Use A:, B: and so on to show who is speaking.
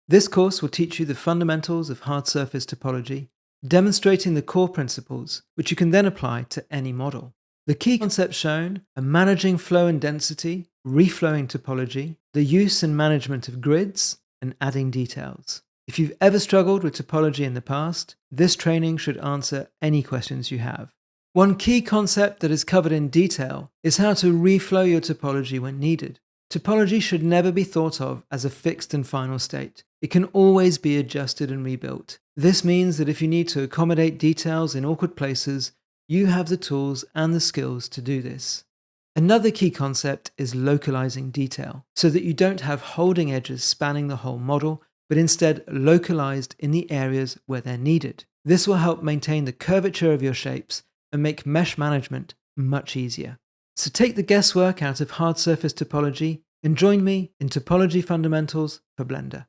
A: This course will teach you the fundamentals of hard surface topology, demonstrating the core principles, which you can then apply to any model. The key concepts shown are managing flow and density, reflowing topology, the use and management of grids, and adding details. If you've ever struggled with topology in the past, this training should answer any questions you have. One key concept that is covered in detail is how to reflow your topology when needed. Topology should never be thought of as a fixed and final state. It can always be adjusted and rebuilt. This means that if you need to accommodate details in awkward places, you have the tools and the skills to do this. Another key concept is localizing detail, so that you don't have holding edges spanning the whole model, but instead localized in the areas where they're needed. This will help maintain the curvature of your shapes and make mesh management much easier. So take the guesswork out of hard surface topology and join me in Topology Fundamentals for Blender.